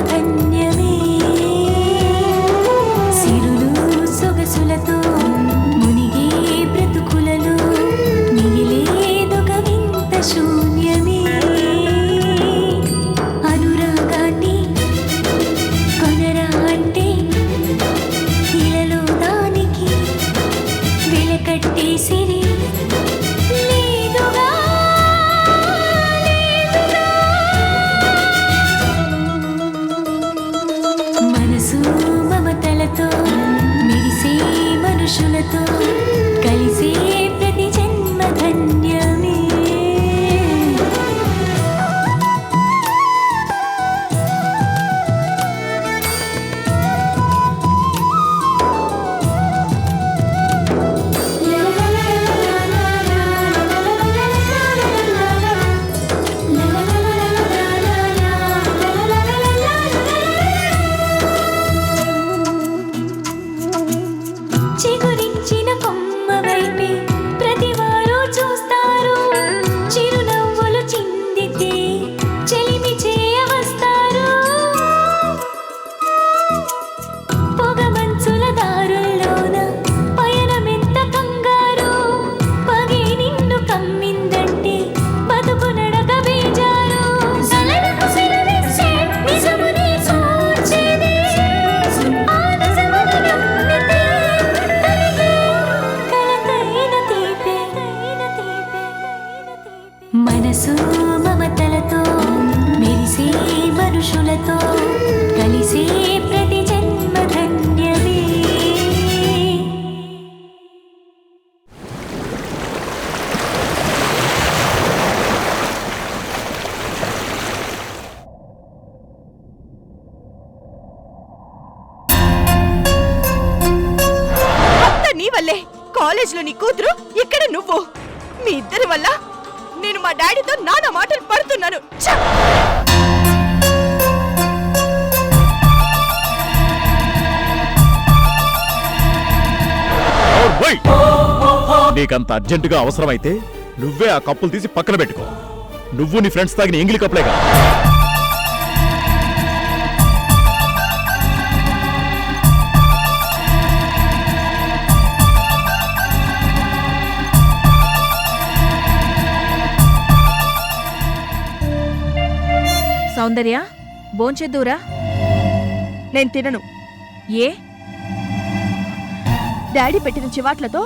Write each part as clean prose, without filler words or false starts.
ధన్యమే సిరులు సొగసులతో మునిగే బ్రతుకులలో మిగిలేదొక వింత శూన్యమే అనురాగాన్ని కొనరా అంటే ఇలలో దానికి వెలకట్టేసిరి మనుషులతో కలిసే ప్రతి జన్మ ధన్యమే చిగురించిన కొమ్మ వైపే ప్రతివారు చూస్తారు చిరునవ్వులు చిందితే చెలిమి చేయవస్తారు పొగమంచుల దారుల్లోన పయనమెంత కంగారు పగే నిన్ను కమ్మిందంటే బతుకు నడక బేజారు నిజమునే సూచేది మనసు మమతలతో మెరిసే మనుషులతో కలిసే ప్రతి జన్మ ధన్యమే నీ వల్లే కాలేజ్లో నీ కూతురు ఇక్కడ నువ్వు మీ ఇద్దరి వల్ల నేను మా డాడీతో నానా మాటలు పడుతున్నాను. నీకంత అర్జెంటుగా అవసరమైతే నువ్వే ఆ కప్పులు తీసి పక్కన పెట్టుకో. నువ్వు నీ ఫ్రెండ్స్ తాగిన ఎంగిలి కప్పులేగా. సౌందర్య భోంచేద్దురా. నేను తినను. ఏ? డాడీ పెట్టిన చివాట్లతో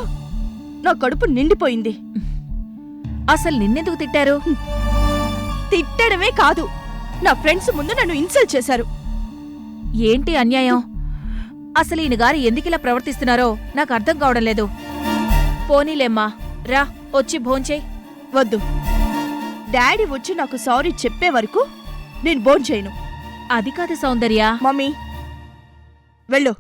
నా కడుపు నిండిపోయింది. అసలు నిన్నెందుకు తిట్టారు? తిట్టడమే కాదు, నా ఫ్రెండ్స్ ముందు నన్ను ఇన్సల్ట్ చేశారు. ఏంటి అన్యాయం? అసలు ఈయన గారు ఎందుకిలా ప్రవర్తిస్తున్నారో నాకు అర్థం కావడం లేదు. పోనీలేమ్మా, రా వచ్చి భోంచేయ్. వద్దు, డాడీ వచ్చి నాకు సారీ చెప్పే వరకు నేను భోంచేయను. అది కాదు సౌందర్య. మమ్మీ వెళ్ళు.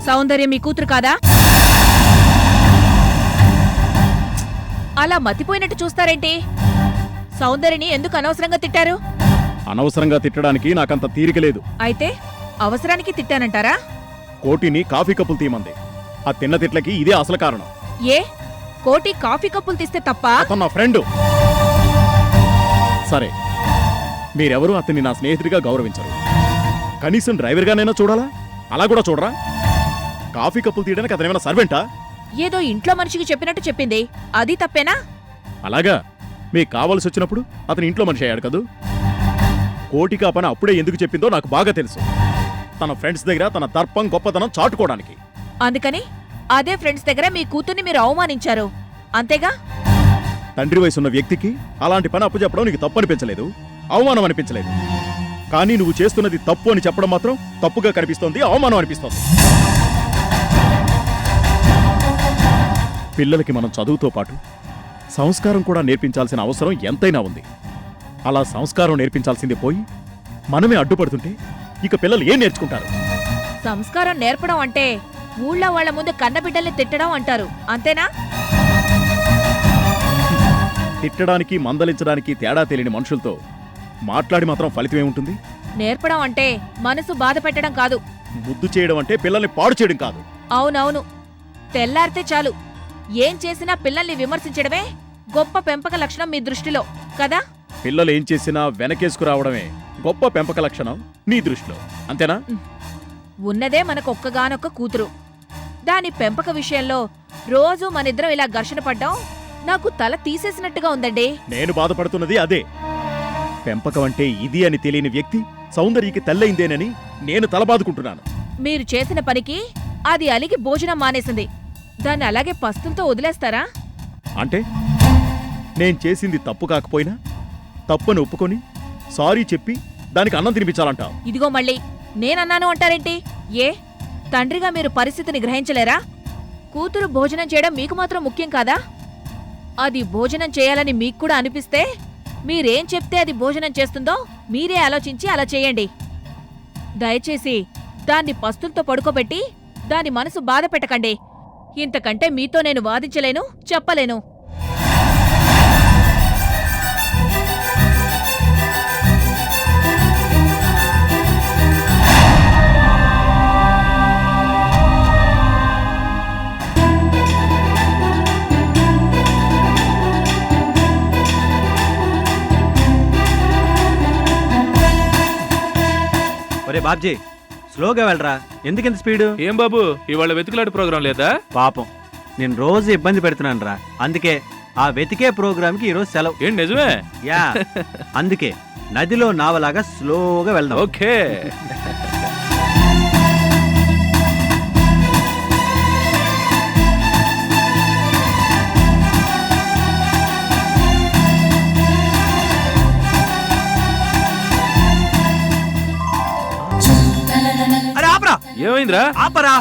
సౌందర్య మీ కూతురు కాదా? అలా మతిపోయినట్టు చూస్తారేంటి? సౌందర్యని ఎందుకు అనవసరంగా తిట్టారు? అనవసరంగా తిట్టడానికి నాకంత తీరిక లేదు. అయితే అవసరానికి తిట్టానంటారా? కోటిని కాఫీ కప్పులు తీయమంది. ఆ తిన్న తిట్లకి ఇదే అసలు కారణం. ఏ కోటి కాఫీ కప్పులు తీస్తే తప్ప? అతను నా ఫ్రెండ్. సరే, మీరెవరూ అతన్ని నా స్నేహితుడిగా గౌరవించరు. కనీసం డ్రైవర్గానైనా చూడాలా? అలా కూడా చూడరా? కాఫీ కప్పులు తీయడానికి అతనేమైనా సర్వెంటా? ఏదో ఇంట్లో మనిషికి చెప్పినట్టు చెప్పింది, అది తప్పేనా? అలాగా, మీకు కావలసి వచ్చినప్పుడు అతని ఇంట్లో మనిషి అయ్యాడు కదూ. కోటికి ఆ పని అప్పుడే ఎందుకు చెప్పిందో నాకు బాగా తెలుసు. తన ఫ్రెండ్స్ దగ్గర తన దర్పం గొప్పతనం చాటుకోవడానికి. అందుకని అదే ఫ్రెండ్స్ దగ్గర మీ కూతుర్ని మీరు అవమానించారు, అంతేగా? తండ్రి వయసున్న వ్యక్తికి అలాంటి పని అప్పచెప్పడం నీకు తప్పు అనిపించలేదు, అవమానం అనిపించలేదు. కానీ నువ్వు చేస్తున్నది తప్పు అని చెప్పడం మాత్రం తప్పుగా కనిపిస్తోంది, అవమానం అనిపిస్తోంది. పిల్లలకి మనం చదువుతో పాటు సంస్కారం కూడా నేర్పించాల్సిన అవసరం ఎంతైనా ఉంది. అలా సంస్కారం నేర్పించాల్సింది పోయి మనమే అడ్డుపడుతుంటే ఇక పిల్లలు ఏం నేర్చుకుంటారు? సంస్కారం నేర్పడం అంటే ఊళ్ళో వాళ్ళ ముందు కన్నబిడ్డల్ని తిట్టడం అంటారు అంతేనా? తిట్టడానికి మందలించడానికి తేడా తెలియని మనుషులతో మాట్లాడి మాత్రం ఫలితం ఏముంటుంది? నేర్పడం అంటే మనసు బాధ పెట్టడం కాదు. ముద్దు చేయడం అంటే పిల్లల్ని పాడు చేయడం కాదు. అవునవును, తెల్లారితే చాలు ఏం చేసినా పిల్లల్ని విమర్శించడమే గొప్ప పెంపక లక్షణం మీ దృష్టిలో కదా? పిల్లలు ఏం చేసినా వెనకేసుకు రావడమే గొప్ప పెంపక లక్షణం నీ దృష్టిలో, అంతేనా? ఉన్నదే మనకొక్కగానొక్క కూతురు. దాని పెంపక విషయంలో రోజూ మనిద్దరం ఇలా ఘర్షణ పడ్డాం నాకు తల తీసేసినట్టుగా ఉందండి. నేను బాధపడుతున్నది అదే. పెంపకం అంటే ఇది అని తెలియని వ్యక్తి సౌందర్యకి తల్లయిందేనని నేను తలబాదుకుంటున్నాను. మీరు చేసిన పనికి అది అలిగి భోజనం మానేసింది. దాన్ని అలాగే పస్తులతో వదిలేస్తారా? అంటే నేను చేసింది తప్పు కాకపోయినా తప్పని ఒప్పుకొని సారీ చెప్పి దానికి అన్నం తినిపించాలంటావు? ఇదిగో మళ్ళీ నేనన్నాను అంటారేంటి? ఏ తండ్రిగా మీరు పరిస్థితిని గ్రహించలేరా? కూతురు భోజనం చేయడం మీకు మాత్రం ముఖ్యం కాదా? అది భోజనం చేయాలని మీకు కూడా అనిపిస్తే మీరేం చెప్తే అది భోజనం చేస్తుందో మీరే ఆలోచించి అలా చేయండి. దయచేసి దాన్ని పస్తులతో పడుకోబెట్టి దాని మనసు బాధ పెట్టకండి. ఇంతకంటే మీతో నేను వాదించలేను, చెప్పలేను. ఒరే బాబ్జీ, స్లోగా వెళ్ళరా, ఎందుకెంత స్పీడు? ఏం బాబు ఇవాళ వెతుకులాడు ప్రోగ్రాం లేదా? పాపం, నేను రోజు ఇబ్బంది పెడుతున్నాను రా, అందుకే ఆ వెతికే ప్రోగ్రామ్కి ఈరోజు సెలవు. ఏం నిజమే? యా, అందుకే నదిలో నావలాగా స్లోగా వెళ్దాం. ఓకే. అరే ఆపరా, ఏమైందిరా? ఆపరా.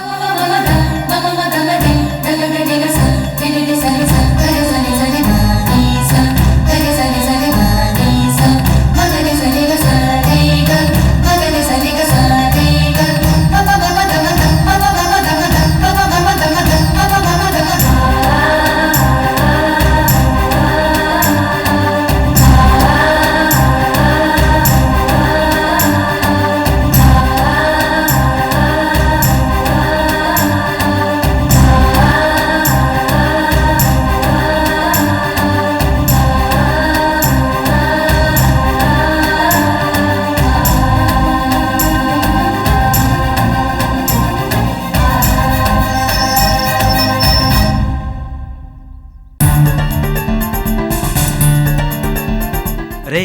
రే,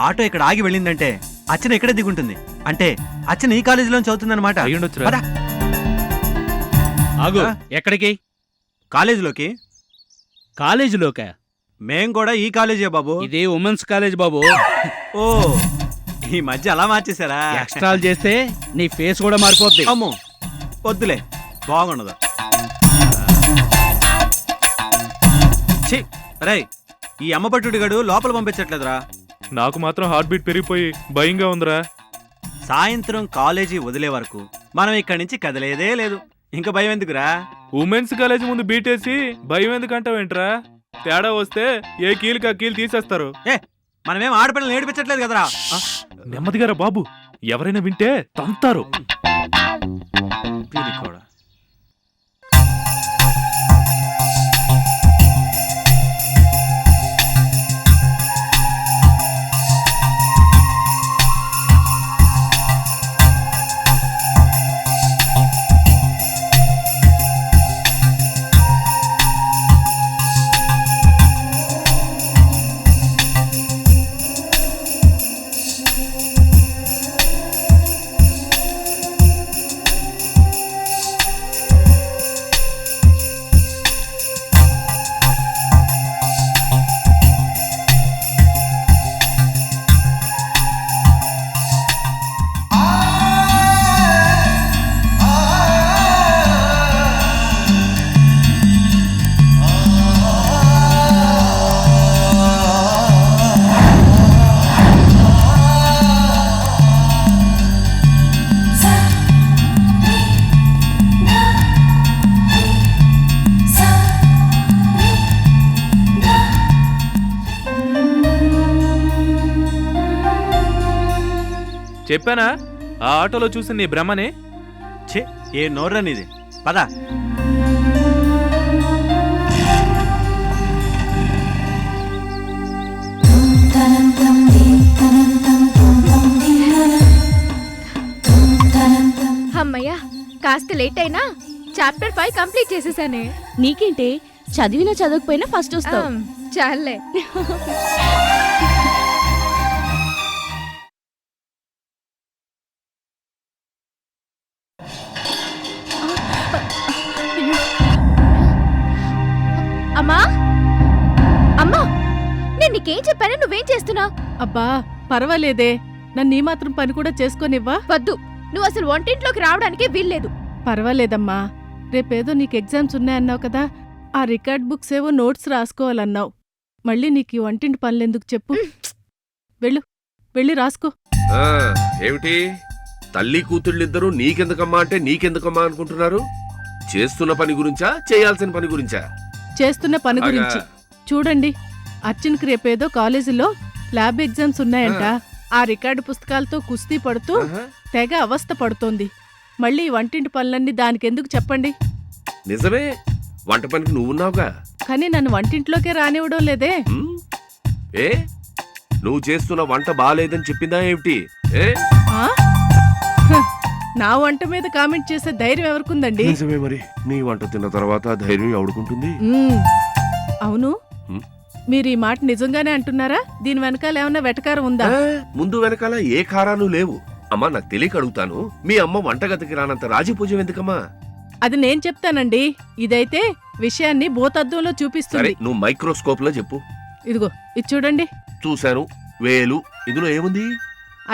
ఆటో ఇక్కడ ఆగి వెళ్ళిందంటే అచ్చన ఇక్కడే దిగుంటుంది. అంటే అచ్చన ఈ కాలేజీలో చదువుతుందన్నమాట. అయ్యుండొచ్చురా. పద. ఆగు. ఆ? ఎక్కడికి? కాలేజీలోకి. కాలేజీలోకా? మేం కూడా ఈ కాలేజే బాబు. ఇది ఉమెన్స్ కాలేజ్ బాబు. ఓ, ఈ మధ్య అలా మార్చేశారా? ఎక్స్ట్రాలు చేస్తే నీ ఫేస్ కూడా మారిపోద్ది. అమ్మో, వద్దులే, బాగుండదు. ఛీ, రేయ్, ఈ అమ్మపట్టుడి గడు లోపల పంపించట్లేదురా. నాకు మాత్రం హార్ట్ బీట్ పెరిగిపోయి భయంగా ఉందిరా. సాయంత్రం కాలేజీ వదిలే వరకు మనం ఇక్కడి నుంచి కదలేదే లేదు. ఇంకా భయం ఎందుకురా? ఉమెన్స్ కాలేజ్ ముందు బీటేసి భయం ఎందుకంటావేంట్రా? తేడా వస్తే ఏ కీలుకి ఆ కీలు తీసేస్తారు. ఏ, మనమేం ఆడపిల్లలు ఏడిపించట్లేదు కదరా. నెమ్మదిగారా బాబు, ఎవరైనా వింటే తంతారు. కూడా చెప్పానా ఆ ఆటోలో చూసి నీ భ్రమని? ఛే, ఏ నోర్రనిది. పద. అమ్మయ్యా, కాస్త లేట్ అయినా చాప్టర్ 5 కంప్లీట్ చేసేసానే. నీకేంటే చదివినా చదవకపోయినా ఫస్ట్ వస్తావు. చాలే. అమ్మా, అమ్మా, నేను నీకేం చెప్పాను, నువ్వేం చేస్తున్నావు? అబ్బా పర్వాలేదే, నన్ను ఈ మాత్రం పని కూడా చేసుకోనివ్వా? వద్దు, నువ్వు అసలు వంటింట్లోకి రావడానికి వీల్లేదు. పర్వాలేదమ్మా, రేపేదో నీకు ఎగ్జామ్స్ ఉన్నాయన్నావు కదా, ఆ రికార్డ్ బుక్స్ ఏవో నోట్స్ రాసుకోవాలన్నావు. మళ్ళీ నీకు ఈ వంటింటి పనులెందుకు చెప్పు. వెళ్ళి రాసుకో. ఏమిటి తల్లి కూతుళ్ళిద్దరూ నీకెందుకమ్మా అంటే నీకెందుకమ్మా అనుకుంటున్నారు? చేస్తున్న పని గురించా, చేయాల్సిన పని గురించా? చేస్తున్న పని గురించి. చూడండి, అర్జున్కి రేపేదో కాలేజీలో ల్యాబ్ ఎగ్జామ్స్ ఉన్నాయంట. ఆ రికార్డు పుస్తకాలతో కుస్తీ పడుతూ తెగ అవస్థ పడుతోంది. మళ్ళీ ఈ వంటింటి పనులన్నీ దానికెందుకు చెప్పండి? నిజమే, వంట పనికి నువ్వున్నావుగా. కానీ నన్ను వంటింట్లోకే రానివ్వడం లేదే. ఏ నువ్వు చేస్తున్న వంట బాలేదని చెప్పిందా ఏమిటి? ఆ? హ, నా వంట మీద కామెంట్ చేసే ధైర్యం ఎవరికుందండి? నిజమే, మరి నీ వంట తిన్న తర్వాత ధైర్యం ఎవడుకుంటుంది? అవును, మీరు ఈ మాట నిజంగానే అంటున్నారా? దీని వెనకాల ఏమన్నా వెటకారం ఉందా? ముందు వెనకాల ఏ కారాలు లేవు. అమ్మా, నాకు తెలియక అడుగుతాను, మీ అమ్మ వంటగదికి రానంత రాజీపూజం ఎందుకమ్మా? అది నేను చెప్తానండి. ఇదైతే విషయాన్ని భూతద్దంలో సరే, చూపిస్తుంది. నువ్వు మైక్రోస్కోప్ లో చెప్పు. ఇదిగో ఇది చూడండి. చూశాను, వేలు. ఇందులో ఏముంది?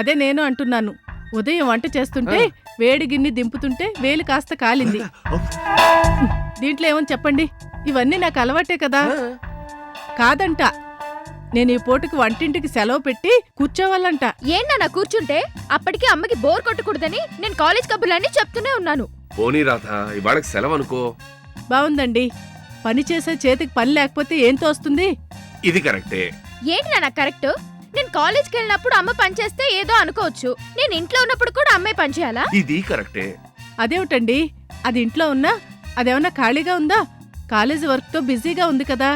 అదే నేను అంటున్నాను. ఉదయం వంట చేస్తుంటే వేడి గిన్నె దింపుతుంటే వేలు కాస్త కాలింది. దీంట్లో ఏమని చెప్పండి? ఇవన్నీ నాకు అలవాటే కదా. కాదంట, నేను ఈ పూటకి వంటింటికి సెలవు పెట్టి కూర్చోవాలంట. ఏంటన్నా కూర్చుంటే? అప్పటికి అమ్మకి బోర్ కొట్టకూడదని నేను కాలేజ్ కబుర్లన్నీ చెప్తూనే ఉన్నాను. పోనీ రాధ, ఇవాళకి సెలవు అనుకో. బావుందండి. పని చేసే చేతికి పని లేకపోతే ఏం తోస్తుంది? ఇది కరెక్టే. ఏంటి నాన్న కరెక్ట్? నేను కాలేజ్కి వెళ్ళినప్పుడు అమ్మ పనిచేస్తే ఏదో అనుకోవచ్చు, నేను ఇంట్లో ఉన్నప్పుడు కూడా అమ్మే పని చేయాలా? ఇది కరెక్టే. అదేమిటండి, అది ఇంట్లో ఉన్నా అదేమన్నా ఖాళీగా ఉందా? కాలేజీ వర్క్ తో బిజీగా ఉంది కదా.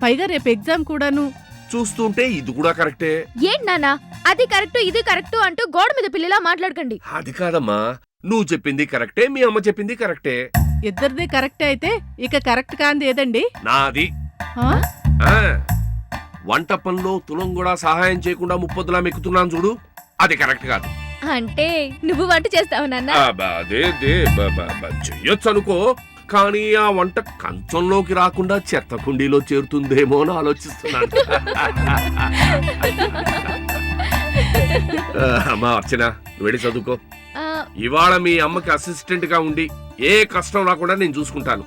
పైగా రేపు ఎగ్జామ్ కూడాను. చూస్తుంటే ఇది కూడా కరెక్టే. ఏంటి నాన్న అది కరెక్ట్ ఇది కరెక్ట్ అంటూ గోడ మీద పిల్లిలా మాట్లాడకండి. అది కాదమ్మా, నువ్వు చెప్పింది కరెక్టే, మీ అమ్మ చెప్పింది కరెక్టే. ఇద్దరిది కరెక్టే అయితే ఇక కరెక్ట్ కాంది ఏదండి? నాది. ఆ? ఆ, వంట పనిలో తులం కూడా సహాయం చేయకుండా ముప్పొద్దులా మెక్కుతున్నాను చూడు, అది కరెక్ట్ కాదు. అంటే నువ్వు వంట చేస్తావు నాన్న? చెయ్యొచ్చు అనుకో, కానీ ఆ వంట కంచంలోకి రాకుండా చెత్త కుండీలో చేరుతుందేమో అని ఆలోచిస్తున్నాను. అమ్మా అర్చన, వెళ్ళి చదువుకో. ఆ, ఇవాళ మీ అమ్మకి అసిస్టెంట్ గా ఉండి ఏ కష్టం రాకుండా నేను చూసుకుంటాను.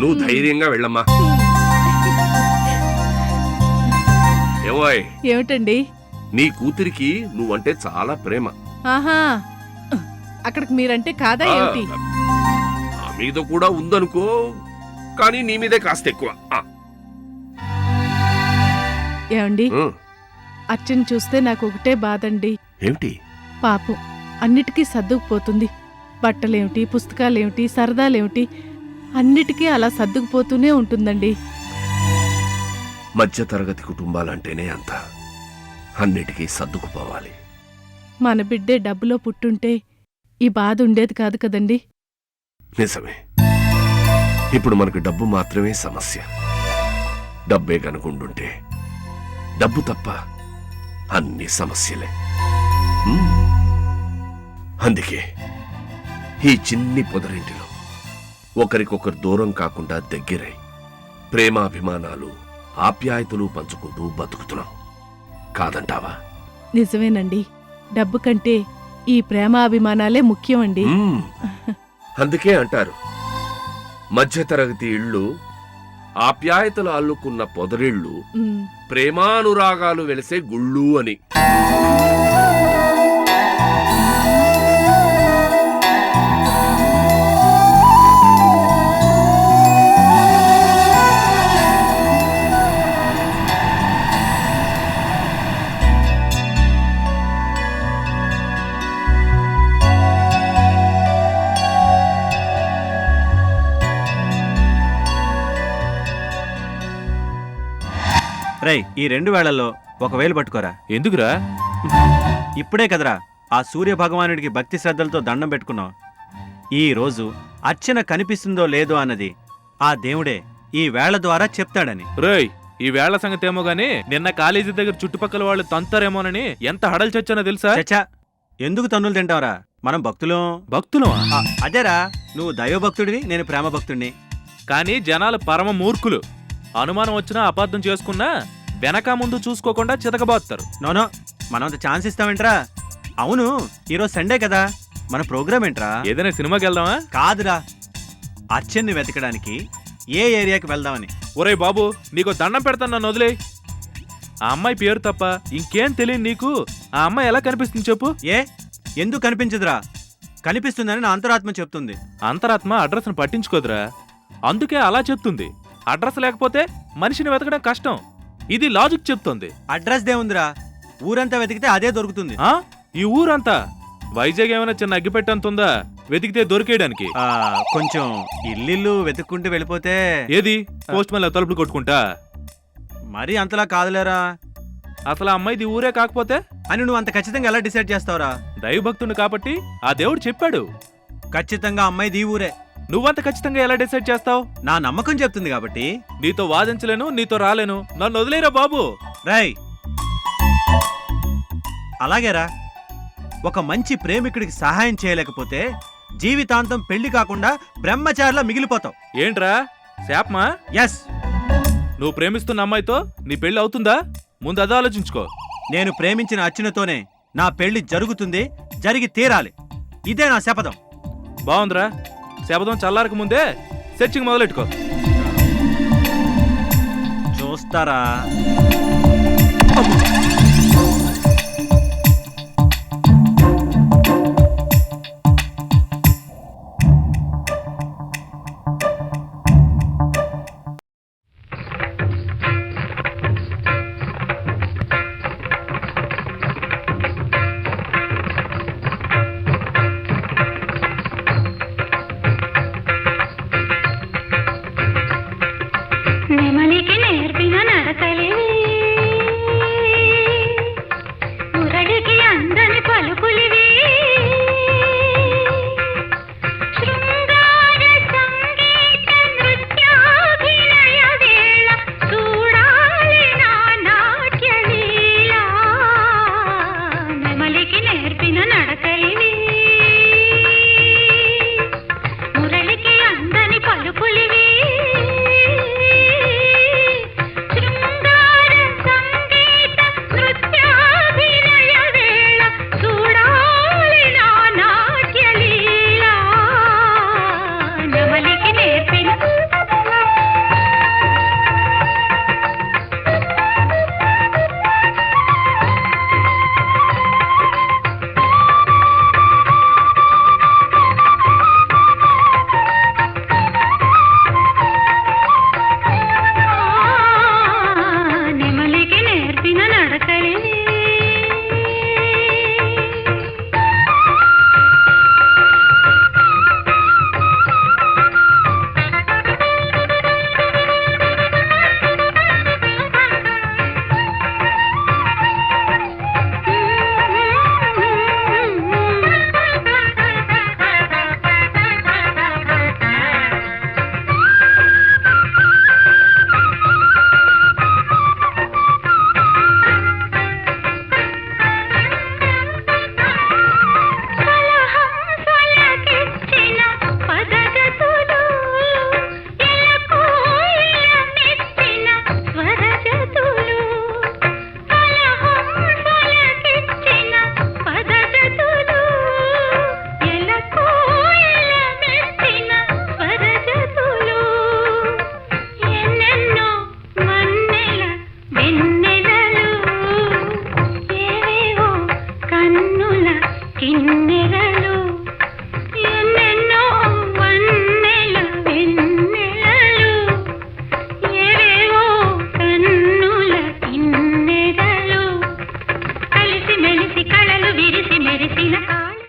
నువ్వు ధైర్యంగా వెళ్ళమ్మా. ఏమోయ్, ఏమిటండి? నీ కూతురికి నువ్వంటే చాలా ప్రేమ. ఆహా, అక్కడికి మీరంటే కాదా ఏమిటి? నా మీద కూడా ఉందనుకో, కానీ నీ మీదే కాస్త ఎక్కువ. ఏమండి, అర్చన చూస్తే నాకు ఒకటే బాధండి. ఏమిటి? పాపం అన్నిటికీ సర్దుకుపోతుంది. బట్టలేమిటి, పుస్తకాలేమిటి, సరదాలేమిటి, అన్నిటికీ అలా సర్దుకుపోతూనే ఉంటుందండి. మధ్య తరగతి కుటుంబాలంటేనే అంత, అన్నిటికీ సర్దుకుపోవాలి. మన బిడ్డే డబ్బులో పుట్టుంటే ఈ బాధ ఉండేది కాదు కదండి. నిజమే, ఇప్పుడు మనకు డబ్బు మాత్రమే సమస్య. డబ్బే కనుకుంటుంటే డబ్బు తప్ప అన్ని సమస్యలే. అందుకే ఈ చిన్ని పొదరింటిలో ఒకరికొకరు దూరం కాకుండా దగ్గరై ప్రేమాభిమానాలు ఆప్యాయతలు పంచుకుంటూ బతుకుతున్నాం. కాదంటావా? నిజమేనండి, డబ్బు కంటే ఈ ప్రేమాభిమానాలే ముఖ్యమండి. అందుకే అంటారు, మధ్యతరగతి ఇళ్ళు ఆప్యాయతలు అల్లుకున్న పొదరిళ్ళు, ప్రేమానురాగాలు వెలిసే గుళ్ళు అని. రేయ్ ఈ 2 వేళల్లో 1,000 పట్టుకోరా. ఎందుకురా? ఇప్పుడే కదరా ఆ సూర్య భగవానుడికి భక్తి శ్రద్ధలతో దండం పెట్టుకున్నావు. ఈ రోజు అర్చన కనిపిస్తుందో లేదో అన్నది ఆ దేవుడే ఈ వేళ ద్వారా చెప్తాడని. రేయ్ ఈ వేళ్ల సంగతి ఏమో గానీ నిన్న కాలేజీ దగ్గర చుట్టుపక్కల వాళ్ళు తంతారేమోనని ఎంత హడలు చచ్చానో తెలుసా? చచ్చా, ఎందుకు తన్నులు తింటావరా? మనం భక్తులం. భక్తులమా? అదేరా, నువ్వు దైవభక్తుడివి, నేను ప్రేమ భక్తుడిని. కానీ జనాలు పరమ మూర్ఖులు. అనుమానం వచ్చినా అపార్థం చేసుకున్నా వెనక ముందు చూసుకోకుండా చితకబాస్తారు. నోనో, మనం అంత ఛాన్స్ ఇస్తామేంట్రా? అవును, ఈరోజు సండే కదా, మన ప్రోగ్రామ్ ఏంట్రా? ఏదైనా సినిమాకి వెళ్దామా? కాదురా, అర్చన్ని వెతకడానికి ఏ ఏరియాకి వెళ్దామని. ఒరేయ్ బాబు, నీకు దండం పెడతాను, నన్ను వదిలే. ఆ అమ్మాయి పేరు తప్ప ఇంకేం తెలియదు నీకు. ఆ అమ్మాయి ఎలా కనిపిస్తుంది చెప్పు? ఎందుకు కనిపించదురా? కనిపిస్తుందని నా అంతరాత్మ చెప్తుంది. అంతరాత్మ అడ్రస్ను పట్టించుకోదురా, అందుకే అలా చెప్తుంది. అడ్రస్ లేకపోతే మనిషిని వెతకడం కష్టం. ఇది లాజిక్ చెప్తుంది. అడ్రస్ దేవుందిరా, ఊరంతా వెతికితే అదే దొరుకుతుంది. ఆ ఈ ఊరంతా వైజాగ్ ఏమైనా చిన్న అగ్గిపెట్టంతుందా వెతికితే దొరికేయడానికి? కొంచెం ఇల్లు వెతుక్కుంటూ వెళ్ళిపోతే. ఏది పోస్ట్ మ్యాన్ తలుపులు కొట్టుకుంటా? మరీ అంతలా కాదులేరా. అసలు ఆ అమ్మాయిది ఊరే కాకపోతే అని నువ్వు అంత ఖచ్చితంగా ఎలా డిసైడ్ చేస్తావురా? దైవభక్తుడు కాబట్టి ఆ దేవుడు చెప్పాడు. ఖచ్చితంగా అమ్మాయిది ఈ ఊరే. నువ్వంత ఖచ్చితంగా ఎలా డిసైడ్ చేస్తావు? నా నమ్మకం చెప్తుంది కాబట్టి. నీతో వాదించలేను, నీతో రాలేను, నన్ను వదిలేరా బాబు. రై అలాగేరా, ఒక మంచి ప్రేమికుడికి సహాయం చేయలేకపోతే జీవితాంతం పెళ్లి కాకుండా బ్రహ్మచారిలా మిగిలిపోతావు. ఏంట్రా శాపమా? ఎస్, నువ్వు ప్రేమిస్తున్న అమ్మాయితో నీ పెళ్లి అవుతుందా? ముందు అది ఆలోచించుకో. నేను ప్రేమించిన అర్చనతోనే నా పెళ్లి జరుగుతుంది, జరిగి తీరాలి. ఇదే నా శపథం. బాగుందిరా, శపథం చల్లారక ముందే సెర్చింగ్ మొదలెట్టుకో. చూస్తారా?